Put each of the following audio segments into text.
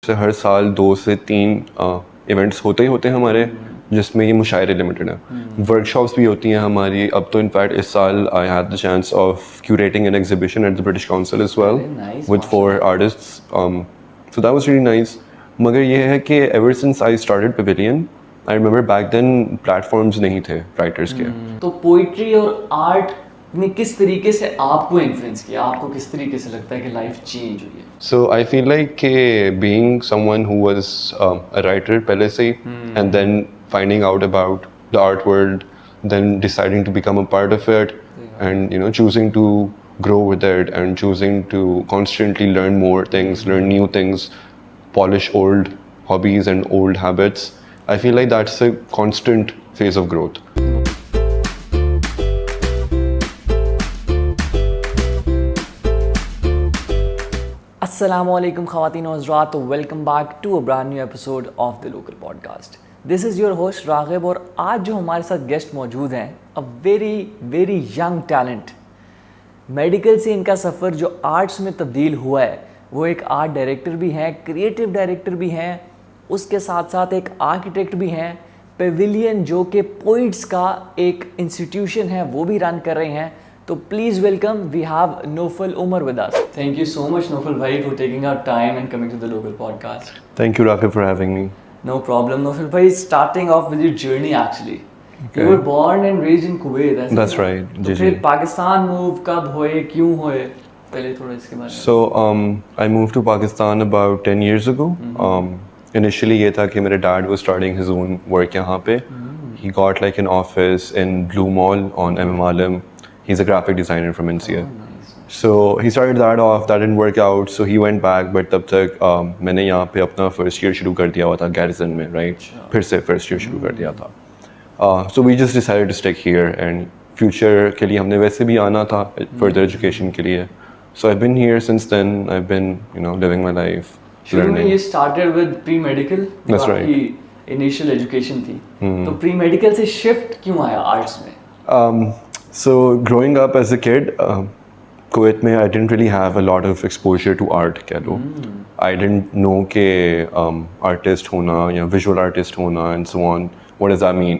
से हर साल 2 से 3 इवेंट्स होते ही होते हैं हमारे, जिसमें ये मुशायरे लिमिटेड है। वर्कशॉप्स भी होती हैं हमारी। अब तो इनफैक्ट इस साल I had the chance of curating an exhibition at the British Council as well with 4 artists, so that was really nice. मगर ये है कि ever since I started Pavilion, I remember back then platforms नहीं थे writers के। तो poetry और art ने किस तरीके से आपको इन्फ्लुएंस किया? आपको किस तरीके से लगता है कि लाइफ चेंज हुई है? So I feel like being someone who was a writer पहले से ही, and then finding out about the art world, then deciding to become a part of it, and choosing to grow with it and choosing to constantly learn more things, learn new things, polish old hobbies and old habits. I feel like that's a constant phase of growth. Assalamualaikum ख़वातीन और हज़रात, welcome back to a brand new episode of the local podcast. This is your host Ragib, और आज जो हमारे साथ guest मौजूद हैं, a very young talent. Medical से इनका सफ़र जो आर्ट्स में तब्दील हुआ है, वो एक आर्ट डायरेक्टर भी हैं, क्रिएटिव डायरेक्टर भी हैं, उसके साथ साथ एक आर्किटेक्ट भी हैं। पेविलियन जो कि पोइट्स का एक इंस्टीट्यूशन है, वो भी रन कर रहे हैं। तो please welcome, we have Naufal Umar with us. Thank you so much Naufal भाई for taking our time and coming to the local podcast. Thank you, Rakib, for having me. No problem, Naufal भाई। Starting off with your journey actually, you were born and raised in Kuwait. That's right. तो फिर Pakistan move कब हुए, क्यों हुए, पहले थोड़ा इसके बारे में। So I moved to Pakistan about 10 years ago. Initially ये था कि मेरे dad was starting his own work यहाँ पे. He got like an office in Blue Mall on MM Alam. He's a graphic designer from NCA. So he started that off. That didn't work out. So he went back. But तब तक मैंने यहाँ पे अपना first year शुरू कर दिया हुआ था Garrison में, right? फिर से first year शुरू कर दिया था. So we just decided to stick here, and future के लिए हमने वैसे भी आना था further education के लिए. So I've been here since then. I've been living my life. शुरू में ये started with pre-medical. That's right. आपकी initial education थी. तो pre-medical से shift क्यों आया arts में? So growing up as a kid, Kuwait में I didn't really have a lot of exposure to art कह लो. I didn't know कि artist होना या visual artist होना and so on. What does that mean?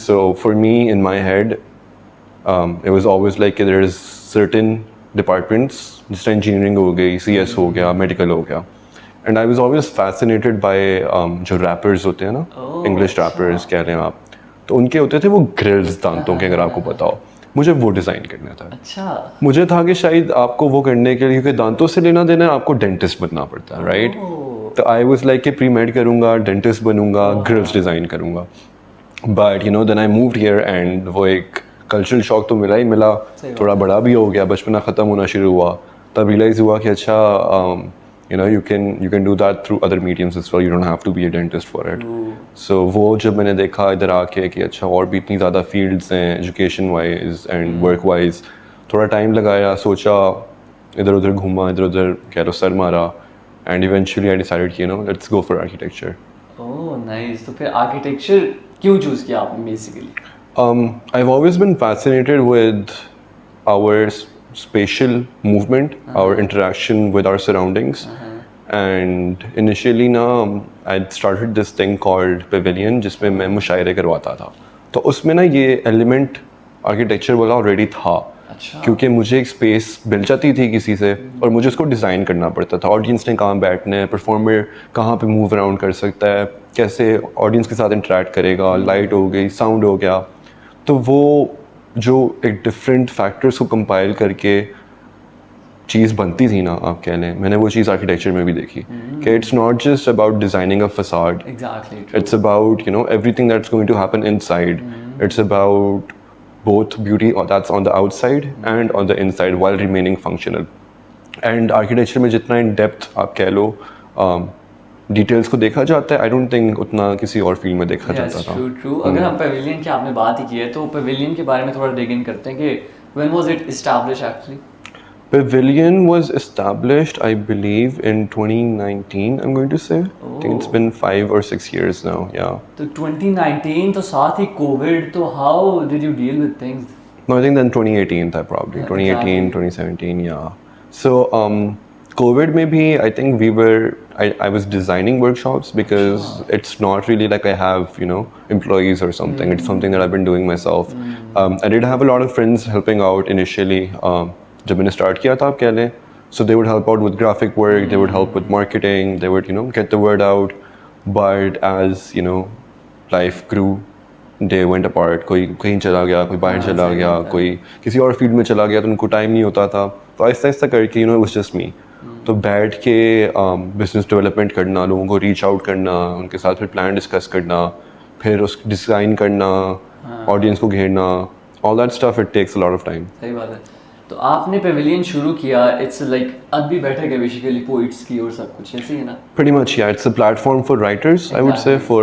So for me in my head, it was always like there is certain departments, जिस तरह engineering हो गई, CS हो गया, medical हो गया. And I was always fascinated by जो rappers होते हैं ना, English rappers कह रहे हैं आप, तो उनके होते थे वो ग्रिल्स दांतों के, अगर आपको पता हो। मुझे वो डिज़ाइन करना था। अच्छा। मुझे था कि शायद आपको वो करने के लिए, क्योंकि दांतों से लेना देना है, आपको डेंटिस्ट बनना पड़ता है, राइट? तो आई वाज लाइक कि प्री मेड करूँगा, डेंटिस्ट बनूंगा, ग्रिल्स डिज़ाइन करूँगा। But then I moved here and वो एक कल्चरल शॉक तो मिला ही मिला, थोड़ा बड़ा भी हो गया, बचपना ख़त्म होना शुरू हुआ। तब रियलाइज़ हुआ कि अच्छा you can do that through other mediums as well. You don't have to be a dentist for it. So वो जब मैंने देखा इधर आके कि अच्छा और भी इतनी ज़्यादा fields हैं education wise and work wise, थोड़ा टाइम लगाया, सोचा, इधर उधर घूमा, इधर उधर कह लो सर मारा, and eventually I decided कि let's go for architecture. Oh nice. तो फिर architecture क्यों choose किया आपने basically? I've always been fascinated with our spatial movement, our interaction with our surroundings. And initially I started this thing called Pavilion, जिसमें मैं मुशायरे करवाता था। तो उसमें ये एलिमेंट आर्किटेक्चर वाला ऑलरेडी था। अच्छा। क्योंकि मुझे एक स्पेस मिल जाती थी किसी से और मुझे उसको डिज़ाइन करना पड़ता था। ऑडियंस ने कहाँ बैठना है, परफॉर्मर कहाँ पे मूव अराउंड कर सकता है, कैसे ऑडियंस के साथ इंटरेक्ट करेगा, लाइट हो गई, साउंड हो गया। तो वो जो एक डिफरेंट फैक्टर्स को कंपाइल करके चीज़ बनती थी ना, आप कह लें, मैंने वो चीज़ आर्किटेक्चर में भी देखी कि it's not just about designing a facade, it's about everything that's going to happen inside. It's about both beauty that's on the outside and on the inside while remaining functional. And architecture में जितना in depth आप कह लो details को देखा जाता है, आई don't think उतना किसी और फील्ड में देखा जाता था। ट्रू। अगर हम पेविलियन की आपने बात ही की है, तो पेविलियन के बारे में थोड़ा डिग इन करते हैं कि when was it established actually? Pavilion was established, I believe, in 2019, I'm going to say. I think it's been 5 or 6 years now, yeah. तो 2019 तो साथ ही कोविड, तो how did you deal with things? No, I think then 2018 था probably, 2018, 2017, yeah. So, COVID maybe I think I was designing workshops because it's not really like I have employees or something. It's something that I've been doing myself. I did have a lot of friends helping out initially. जब मैंने start किया था आप कह लें, so they would help out with graphic work, they would help with marketing, they would get the word out. But as life grew, they went apart. कोई कहीं चला गया, कोई बाहर चला गया, कोई किसी और फील्ड में चला गया, तो उनको टाइम नहीं होता था. तो आहिस्ता आहिस्ता करके it was just me. तो बैठ के बिजनेस डेवलपमेंट करना, लोगों को रीच आउट करना, उनके साथ फिर प्लान डिस्कस करना, फिर उस डिज़ाइन करना, ऑडियंस को घेरना, all that stuff it takes a lot of time. सही बात है. तो आपने पेविलियन शुरू किया, इट्स लाइक अदबी बैठक है बेसिकली पोइट्स की और सब कुछ ऐसे ही है ना? Pretty much, yeah. It's a platform for writers, I would say, for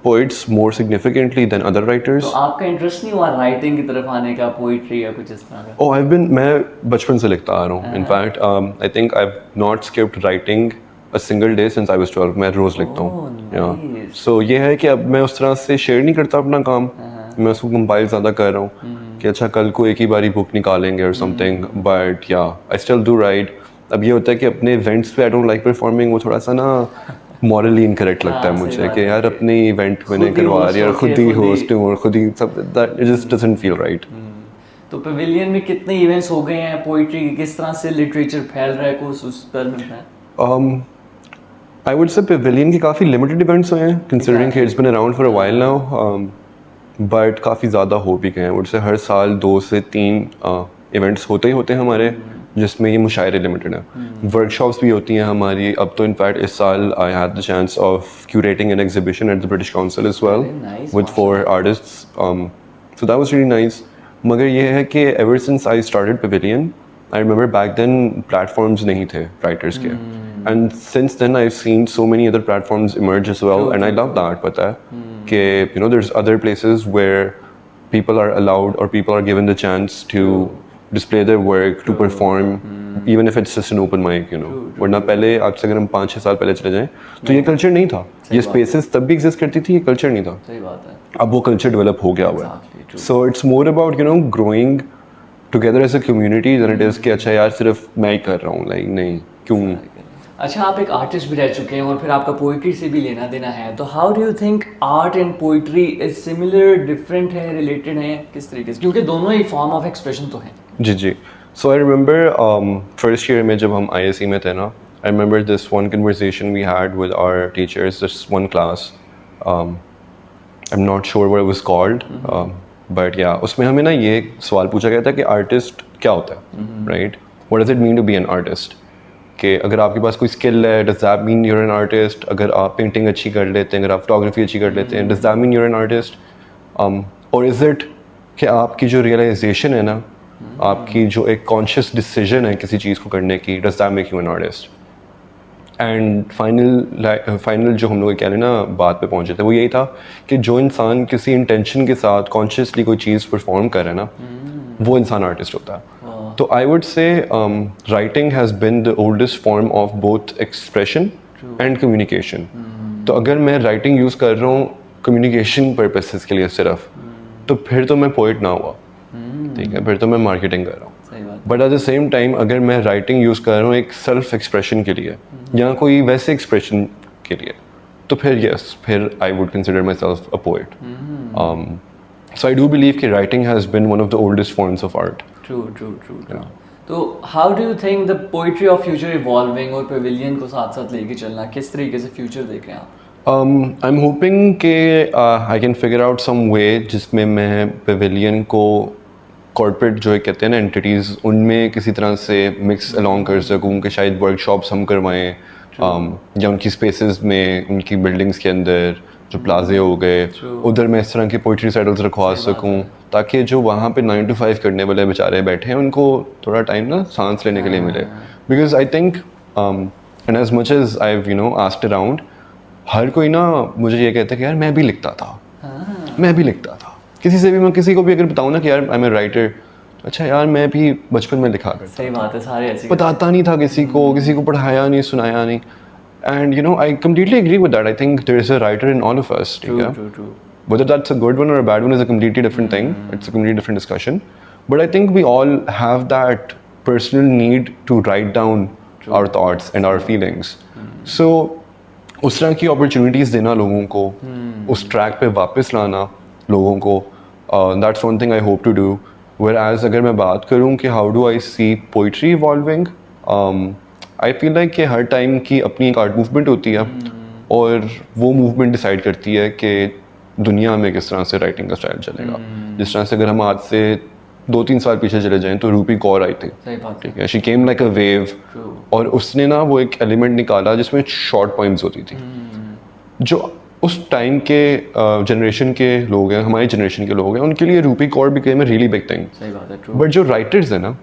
poets more significantly than other writers. तो आपका इंटरेस्ट नहीं हुआ राइटिंग की तरफ आने का, पोइट्री या कुछ इस तरह का? Oh, मैं बचपन से लिखता आ रहा हूँ. In fact, I think I've not skipped writing a single day since I was 12. मैं रोज लिखता हूँ. Yeah. So ये है कि अब मैं उस तरह से शेयर नहीं करता अपना काम. मैं उसको कंपाइल ज़्यादा कर रहा हूँ कि अच्छा कल को एक ही बारी बुक निकालेंगे और समथिंग. बट या आई स्टिल डू राइट. अब ये होता है कि अपने इवेंट्स पे आई डोंट लाइक परफॉर्मिंग, वो थोड़ा सा ना मॉरली इनकरेक्ट लगता है मुझे कि यार अपने इवेंट मैंने करवा दिया और खुद ही होस्ट हूँ और खुद ही सब, that it just doesn't feel right. तो पेविलियन में कितने इवेंट्स हो गए हैं पोइट्री के, किस तरह से लिटरेचर फैल रहा है, कुछ उस पर में है? आई वुड से पेविलियन के काफ़ी लिमिटेड इवेंट्स हुए हैं कंसिडरिंग कि it's been around for a while now. But काफ़ी ज़्यादा हो भी गए हैं. वुड से हर साल 2 से 3 इवेंट्स होते ही होते हैं हमारे, जिसमें ये मुशायरे लिमिटेड है. वर्कशॉप्स भी होती हैं हमारी. अब तो इनफैक्ट इस साल I had the chance of curating an exhibition at the British Council as well with 4 artists. So that was really nice. मगर ये है कि ever since I started Pavilion, I remember back then platforms नहीं थे writers के. And since then I have seen so many other platforms emerge as well and I love that. पता है कि there's other places where people are allowed or people are given the chance to display their work, to perform, even if it's just an open mic, वरना पहले आज से अगर हम 5-6 साल पहले चले जाएं तो ये कल्चर नहीं था. ये स्पेसेस तब भी एग्जिस्ट करती थी, ये कल्चर नहीं था. सही बात है. अब वो कल्चर डेवलप हो गया हुआ है. So it's more about growing together as a community than it is कि अच्छा यार सिर्फ मैं ही कर रहा हूँ, लाइक नहीं क्यों. अच्छा, आप एक आर्टिस्ट भी रह चुके हैं और फिर आपका पोइट्री से भी लेना देना है, तो how do you think art and poetry is similar, different है, रिलेटेड है, किस तरीके से, क्योंकि दोनों ही फॉर्म ऑफ एक्सप्रेशन तो हैं? जी. So I remember first year में जब हम ISE में थे ना, I remember this one conversation we had with our teachers, this one class. I am not sure what it was called, but या उसमें हमें ना ये सवाल पूछा गया था कि आर्टिस्ट क्या होता है, right? What does it mean to be an artist? कि अगर आपके पास कोई स्किल है, does that mean you're an artist? अगर आप पेंटिंग अच्छी कर लेते हैं, अगर आप फोटोग्राफी अच्छी कर लेते हैं, does that mean you're an artist? और इज़ इट कि आपकी जो रियलाइजेशन है ना, आपकी जो एक कॉन्शियस डिसीजन है किसी चीज़ को करने की, does that make you an artist? And final जो हम लोग कह रहे ना बात पे पहुंचे थे, वो यही था कि जो इंसान किसी इंटेंशन के साथ कॉन्शियसली कोई चीज़ परफॉर्म कर रहा है ना, वो इंसान आर्टिस्ट होता है. तो आई वुड से writing has been the oldest form of both expression and communication. तो अगर मैं राइटिंग यूज़ कर रहा हूँ कम्युनिकेशन पर्पसेस के लिए सिर्फ, तो फिर तो मैं पोइट ना हुआ, ठीक है, फिर तो मैं मार्केटिंग कर रहा हूँ. But at the same time अगर मैं राइटिंग यूज़ कर रहा हूँ एक सेल्फ एक्सप्रेशन के लिए या कोई वैसे एक्सप्रेशन के लिए, तो फिर यस, फिर I would consider my self a poet. So I do believe कि writing has been one of the oldest forms of art. True. तो how do you think the poetry of future evolving और pavilion को साथ साथ लेके चलना, किस तरीके से future देख रहे हैं आप? I'm hoping कि I can figure out some way जिसमें मैं pavilion को corporate जो कहते हैं ना entities, उनमें किसी तरह से mix along कर सकूँ, कि शायद workshops हम करवाएं या उनकी spaces में, उनकी buildings के अंदर जो प्लाजे हो गए, उधर मैं इस तरह के पोइट्री सेटल्स रखवा सकूं, ताकि जो वहाँ पे 9 to 5 करने वाले बेचारे बैठे हैं उनको थोड़ा टाइम ना सांस लेने के लिए मिले. Because I think and as much as I asked around, हर कोई ना मुझे ये कहता है कि यार मैं भी लिखता था. किसी से भी, मैं किसी को भी अगर बताऊँ ना कि यार आई एम ए राइटर, अच्छा यार मैं भी बचपन में लिखा करता. सही बात है, सारे ऐसे बताता नहीं था किसी को पढ़ाया नहीं, सुनाया नहीं. And I completely agree with that. I think there is a writer in all of us. True. Whether that's a good one or a bad one is a completely different thing. It's a completely different discussion. But I think we all have that personal need to write down our thoughts and our feelings. So उस तरह की opportunities देना लोगों को, उस track पे वापस लाना लोगों को, that's one thing I hope to do. Whereas अगर मैं बात करूँ कि how do I see poetry evolving, I feel like कि हर time की अपनी एक art movement होती है और वो movement decide करती है कि दुनिया में किस तरह से राइटिंग का स्टाइल चलेगा. जिस तरह से अगर हम आज से 2-3 साल पीछे चले जाएं तो रूपी कौर आई थी, सही बात है. ठीक है, she came like a wave, और उसने ना वो एक एलिमेंट निकाला जिसमें शॉर्ट पोइम्स होती थी, जो उस टाइम के जनरेशन के लोग हैं, हमारी जनरेशन के लोग हैं, उनके लिए रूपी Kaur became a really big thing. सही बात है. ट्रू. बट जो राइटर्स हैं ना,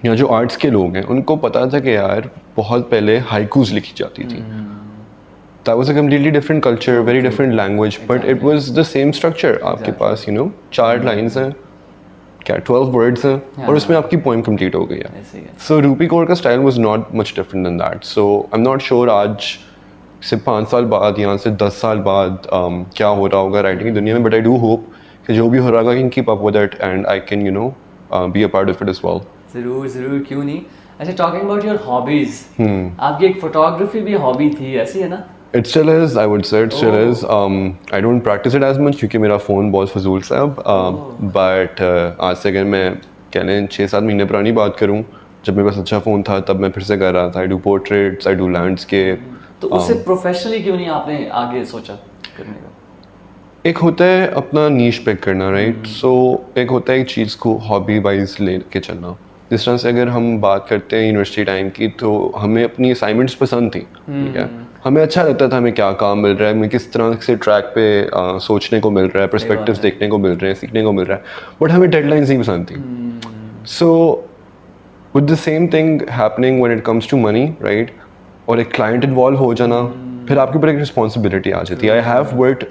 या जो आर्ट्स के लोग हैं, उनको पता था कि यार बहुत पहले हाइकूज लिखी जाती थी. That was a completely different culture, very different language, but it was the same structure. आपके पास 4 lines हैं, क्या 12 words हैं, और उसमें आपकी poem complete हो गई है. ऐसे ही है. So रूपी कौर का style was not much different than that. So I'm not sure आज से 5 साल बाद या से 10 साल बाद क्या हो रहा होगा राइटिंग की दुनिया में, but I do hope कि जो भी हो रहा होगा I can keep up with it and I can be a part of it as well. जरूर क्यों नहीं. अच्छा, टॉकिंग अबाउट योर हॉबीज, आपकी एक फोटोग्राफी भी हॉबी थी, ऐसी है ना? It still is, I would say it still is. I don't practice it as much क्योंकि मेरा फ़ोन बहुत फजूल सा है. But आज से अगर मैं कह लें 6-7 महीने पुरानी बात करूँ, जब मेरे पास अच्छा फ़ोन था तब मैं फिर से कर रहा था. I do portraits, I do landscape. तो उससे प्रोफेशनली क्यों नहीं आपने आगे सोचा करने का? एक होता है अपना नीश पिक करना, राइट. सो एक होता है एक चीज़ को हॉबी वाइज ले के चलना. जिस तरह से अगर हम बात करते हैं यूनिवर्सिटी टाइम की, तो हमें अपनी असाइनमेंट्स पसंद थी, ठीक है, हमें अच्छा लगता था हमें क्या काम मिल रहा है, हमें किस तरह से ट्रैक पे सोचने को मिल रहा है, पर्सपेक्टिव्स देखने को मिल रहे हैं, सीखने को मिल रहा है, बट हमें डेडलाइंस नहीं पसंद थी. So with the same thing happening when it comes to money, right, और एक क्लाइंट इन्वॉल्व हो जाना, फिर आपके ऊपर एक रिस्पॉन्सिबिलिटी आ जाती है. I have worked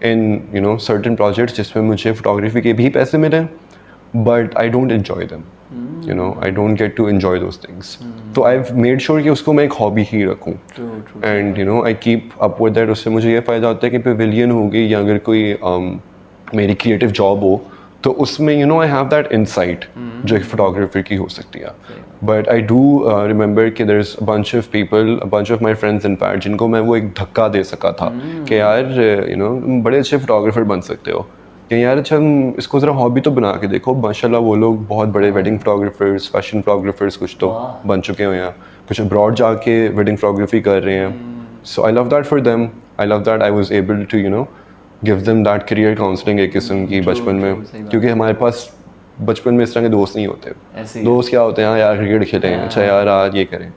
in certain projects जिसमें मुझे फोटोग्राफी के भी पैसे मिले, but I don't enjoy them. I don't get to enjoy those things. So I've made sure कि उसको मैं एक hobby ही रखूँ. True. And I keep up with that. उससे मुझे ये फ़ायदा होता है कि pavilion होगी या अगर कोई मेरी creative job हो, तो उसमें I have that insight जो एक photographer की हो सकती है. But I do remember कि there's a bunch of people, a bunch of my friends in fact, जिनको मैं वो एक धक्का दे सका था कि यार बड़े अच्छे photographer बन सकते हो, कि यार अच्छा हम इसको ज़रा हॉबी तो बना के देखो. माशाल्लाह वो लोग बहुत बड़े वेडिंग फोटोग्राफर्स, फैशन फोटोग्राफर्स कुछ तो बन चुके हैं, या कुछ अब्रॉड जाके वेडिंग फोटोग्राफी कर रहे हैं. So I love that for them. I love that I was able to give them that career counselling एक किस्म की बचपन में, क्योंकि हमारे पास बचपन में इस तरह के दोस्त नहीं होते. दोस्त क्या होते हैं, यार क्रिकेट खेलें, अच्छा यार आज ये करें.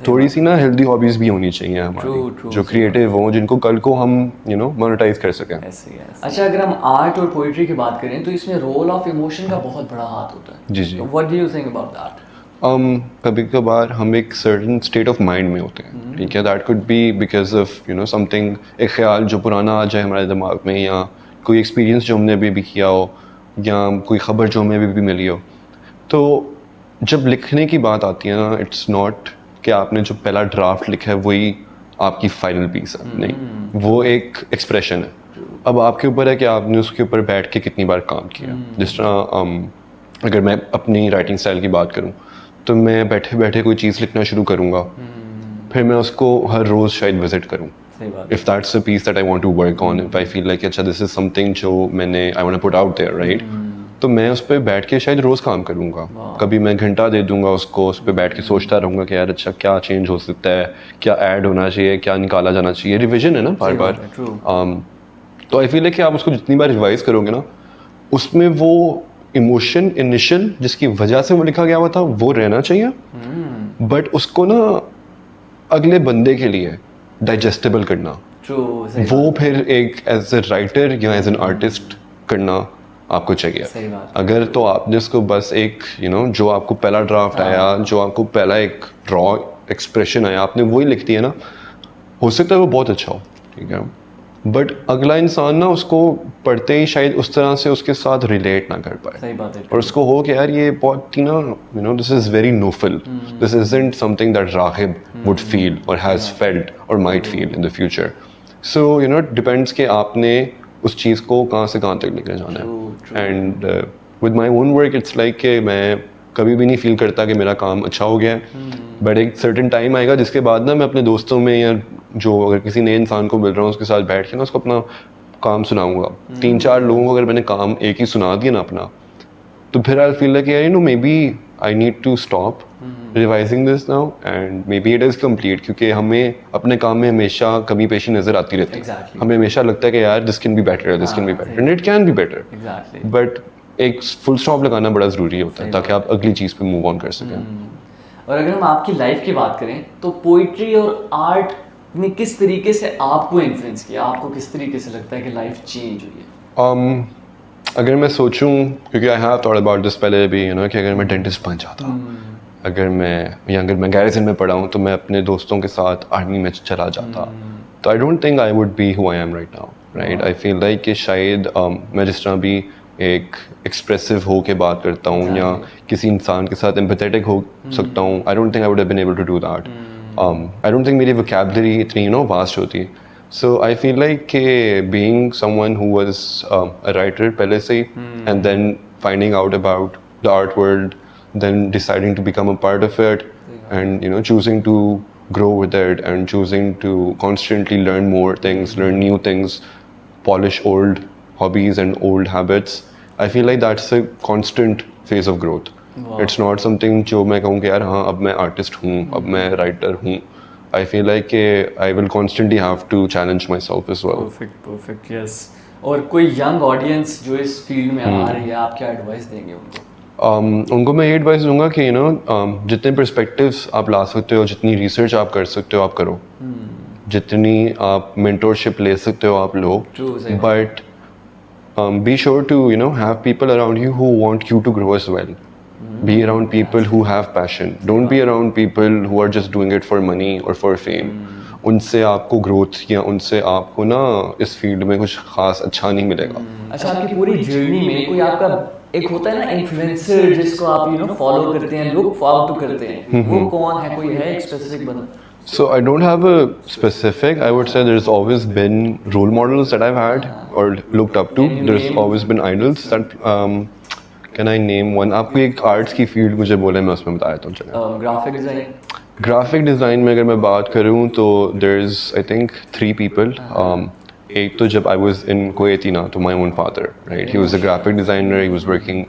थोड़ी सी ना हेल्दी हॉबीज भी होनी चाहिए हमारी, जो क्रिएटिव हों, जिनको कल को हम मोनेटाइज कर सकें. अच्छा, अगर हम आर्ट और पोइट्री की बात करें तो इसमें रोल ऑफ इमोशन का बहुत बड़ा हाथ होता है. जी. What do you think about that? कभी कभार हम एक सर्टन स्टेट ऑफ माइंड में होते हैं, ठीक है. That could be because of something, एक ख्याल जो पुराना आ जाए हमारे दिमाग में, या कोई एक्सपीरियंस जो हमने अभी भी किया हो, या कोई ख़बर जो हमें अभी भी मिली हो. तो जब लिखने की बात आती है ना, इट्स नॉट कि आपने जो पहला ड्राफ्ट लिखा है वही आपकी फाइनल पीस है. नहीं, वो एक एक्सप्रेशन है. अब आपके ऊपर है कि आपने उसके ऊपर बैठ के कितनी बार काम किया. जिस तरह अगर मैं अपनी राइटिंग स्टाइल की बात करूं, तो मैं बैठे बैठे कोई चीज़ लिखना शुरू करूंगा, फिर मैं उसको हर रोज़ शायद विजिट करूं. If that's a piece that I want to work on, if I feel like अच्छा this is something जो मैंने I want to put out there, right? तो मैं उस पर बैठ के शायद रोज़ काम करूँगा. कभी मैं घंटा दे दूँगा उसको, उस पर बैठ के सोचता रहूँगा कि यार अच्छा क्या चेंज हो सकता है, क्या ऐड होना चाहिए, क्या निकाला जाना चाहिए. रिविजन है ना बार बार. तो आई फील है कि आप उसको जितनी बार रिवाइज करोगे ना, उसमें वो इमोशन इनिशियल जिसकी वजह से वो लिखा गया हुआ था वो रहना चाहिए, बट उसको ना अगले बंदे के लिए डाइजेस्टेबल करना, वो फिर एक एज ए राइटर या एज एन आर्टिस्ट करना आपको चाहिए. अगर तो आपने उसको बस एक जो आपको पहला ड्राफ्ट आया, जो आपको पहला एक रॉ एक्सप्रेशन आया, आपने वही लिख दिया ना, हो सकता है वो बहुत अच्छा हो, ठीक है, बट अगला इंसान ना उसको पढ़ते ही शायद उस तरह से उसके साथ रिलेट ना कर पाए. सही बात है. और उसको हो कि यार ये बहुत ही ना this is very Naufal, this isn't something that Ragib would feel or has felt or might feel in the future. So it depends कि आपने उस चीज़ को कहाँ से कहाँ तक लेकर जाना है. And with my own work it's like कि मैं कभी भी नहीं फील करता कि मेरा काम अच्छा हो गया है, बट एक सर्टेन टाइम आएगा जिसके बाद ना मैं अपने दोस्तों में या जो अगर किसी नए इंसान को मिल रहा हूँ उसके साथ बैठ के ना उसको अपना काम सुनाऊंगा। 3-4 लोगों को अगर मैंने काम एक ही सुना दिया ना अपना, तो फिर आई फील लाइक यार you know maybe I need to stop revising this now and maybe it is complete, क्योंकि हमें अपने काम में हमेशा कमी पेशी नज़र आती रहती है। Exactly. हमें हमेशा लगता है कि यार this can be better, this can be better, and it can be better, exactly. But एक फुल स्टॉप लगाना बड़ा ज़रूरी होता है ताकि आप अगली चीज़ पे मूव ऑन कर सकें। और अगर हम आपकी लाइफ की बात करें तो पोइट्री और आर्ट ने किस तरीके से आपको इन्फ्लुएंस किया, आपको किस तरीके से लगता है कि लाइफ चेंज हुई है? अगर मैं सोचूं, क्योंकि I have thought about this पहले भी यू नो कि अगर मैं डेंटिस्ट बन जाता, अगर मैं गैरिसन में पढ़ा हूँ तो मैं अपने दोस्तों के साथ आर्मी में चला जाता, तो आई don't think I would be who I am right now, right. I feel like कि शायद मैं जिस तरह भी एक एक्सप्रेसिव हो के बात करता हूँ या किसी इंसान के साथ एम्पैथेटिक हो सकता हूँ, I don't think I would have been able to do that. I don't think मेरी वोकैबुलरी इतनी यू नो वास्ट होती। So I feel like being someone who was a writer पहले से ही, and then finding out about the art world, then deciding to become a part of it, and you know choosing to grow with it and choosing to constantly learn more things, learn new things, polish old hobbies and old habits. I feel like that's a constant phase of growth. Wow. It's not something जो मैं कहूँ कि यार हाँ अब मैं artist हूँ, अब मैं writer हूँ. I feel like I will constantly have to challenge myself as well. Perfect, yes. और कोई यंग ऑडियंस जो इस फील्ड में आ रही है, आप क्या एडवाइस देंगे उनको? उनको मैं ये एडवाइस दूंगा कि यू नो जितने पर्सपेक्टिव्स आप ला सकते हो, जितनी रिसर्च आप कर सकते हो आप करो, जितनी आप मेंटोरशिप ले सकते हो आप लो, True, सही बात। But be sure to you know have people around you who want you to grow as well. Be around people who have passion. Don't be around people who are just doing it for money or for fame. उनसे आपको growth या उनसे आपको ना इस field में कुछ खास अच्छा नहीं मिलेगा। अच्छा, आपकी पूरी जर्नी में कोई आपका एक होता है ना इन्फ्लुएंसर जिसको आप यू नो फॉलो करते हैं, लुक फॉरवर्ड टू करते हैं, वो कौन है? कोई है एक स्पेसिफिक बंदा? So I don't have a specific. I would say there's always been role models that I've had or looked up to. Can you There's name? always been idols that. Can I name one? आपको एक arts की field मुझे बोले, मैं उसमें बता देता हूँ चलें। Graphic design. ग्राफिक डिज़ाइन में अगर मैं बात करूँ तो there's I think 3 people. एक तो जब I was in Kuwaitina to my own father, right? He was a graphic designer. He was working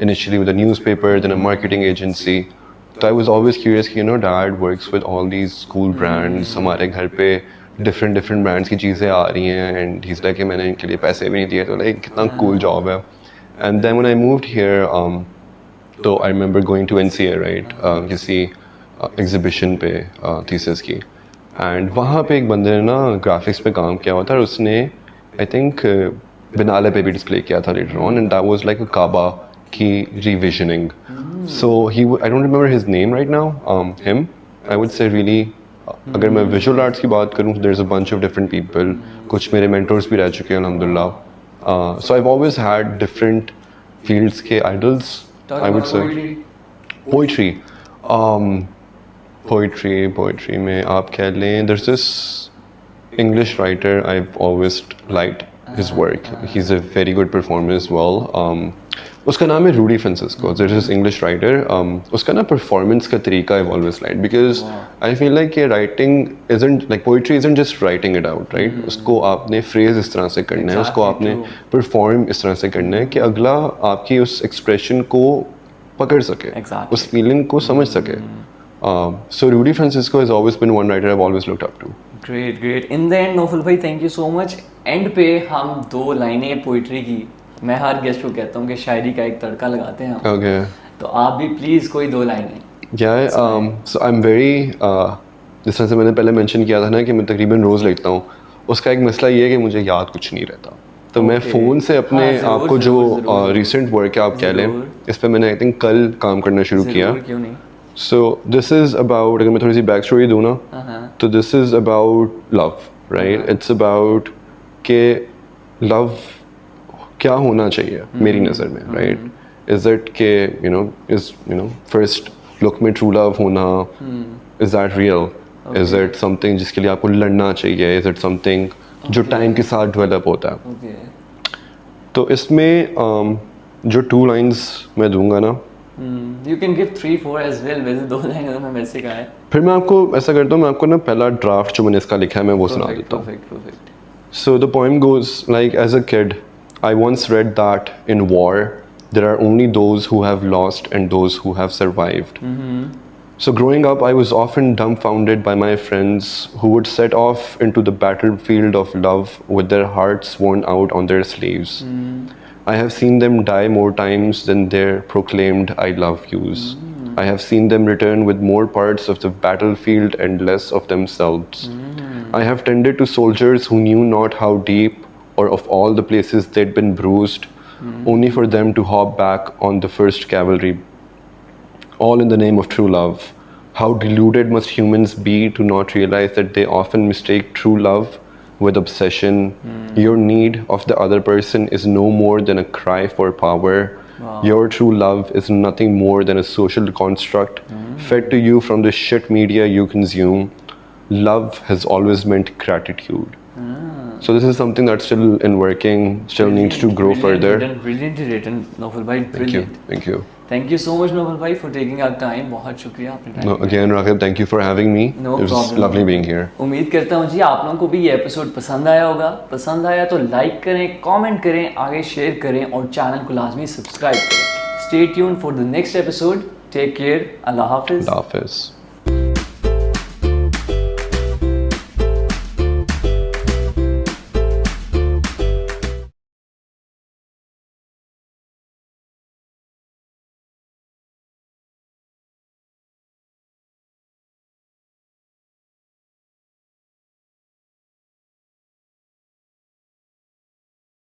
initially with a newspaper, then a marketing agency. So I was always curious कि you know dad works with all these cool brands. हमारे घर पे different brands की चीज़ें आ रही हैं and he's like कि मैंने इनके लिए पैसे भी नहीं दिए, तो like कितना cool job है। And then when I moved here, so I remember going to NCA, right? किसी एग्जीबिशन पे थीसिस की, एंड वहाँ पे एक बंदे ने ना ग्राफिक्स पे काम किया हुआ था और उसने आई थिंक बिनाले पे भी डिस्प्ले किया था later on, and that was like a Kaaba की revisioning. So he I don't remember his name right now. Him I would say really, अगर मैं विजुअल आर्ट्स की बात करूँ, there is a bunch of different people. कुछ मेरे mentors भी रह चुके हैं अल्हम्दुलिल्लाह. So I've always had different fields के idols. I would say poetry. Poetry में आप कह लें, there's this English writer I've always liked his work. He's a very good performer as well. उसका नाम है Rudy Francisco. There's this English writer. उसका ना performance का तरीका I've always liked because I feel like कि writing isn't like poetry isn't just writing it out, right? उसको आपने phrase इस तरह से करना है, उसको आपने perform इस तरह से करना है कि अगला आपकी उस expression को पकड़ सके, उस feeling को समझ सके. So Rudy Francisco has always been one writer I've always looked up to. Great. In the end, Naufal भाई, thank you so much. End पे हम 2 लाइनें पोइट्री की, मैं हर गेस्ट को कहता हूँ कि शायरी का एक तड़का लगाते हैं हम. Okay. तो आप भी प्लीज़ कोई 2 लाइनें. Yeah, so I'm very जिस तरह से मैंने पहले मेंशन किया था ना कि मैं तकरीबन रोज़ लिखता हूँ, उसका एक मसला ये है कि मुझे याद कुछ नहीं रहता. तो मैं फ़ोन से अपने आपको जो रिसेंट वर्क है आप कह लें, इस पर मैंने आई थिंक कल काम करना शुरू किया. क्यों नहीं? So this is about, अगर मैं थोड़ी सी बैक स्टोरी दूँ ना, तो this is about love, right? It's about कि love क्या होना चाहिए मेरी नज़र में, right? Is it कि is first look में true love होना, is that real? Is it something जिसके लिए आपको लड़ना चाहिए? Is it something जो टाइम के साथ डेवलप होता है? Okay. तो इसमें जो 2 लाइन्स मैं दूंगा ना, You can give 3-4 as well. वैसे 2 लाइन तो मैं वैसे कहा है. फिर मैं आपको ऐसा करता हूँ, मैं आपको ना पहला ड्राफ्ट जो मैंने इसका लिखा है मैं वो सुना देता हूँ. Perfect. So the poem goes like, as a kid, I once read that in war, there are only those who have lost and those who have survived. So growing up, I was often dumbfounded by my friends who would set off into the battlefield of love with their hearts worn out on their sleeves. I have seen them die more times than their proclaimed I love yous. I have seen them return with more parts of the battlefield and less of themselves. I have tended to soldiers who knew not how deep or of all the places they'd been bruised, only for them to hop back on the first cavalry, all in the name of true love. How deluded must humans be to not realize that they often mistake true love with obsession. Your need of the other person is no more than a cry for power. Your true love is nothing more than a social construct fed to you from the shit media you consume. Love has always meant gratitude. So this is something that's still in working, still needs to grow further. Brilliantly written, Naufal bhai. Brilliant. Thank you. Thank you so much, Naufal bhai, for taking our time. बहुत शुक्रिया आपने time No, again, Raghib, thank you for having me. No It was problem. lovely being here. उम्मीद करता हूँ जी आप लोगों को भी ये एपिसोड पसंद आया होगा. पसंद आया तो लाइक करें, कमेंट करें, आगे शेयर करें और चैनल को लाजमी सब्सक्राइब करें. Stay tuned for the next episode. Take care. Allah Hafiz. Allah Hafiz.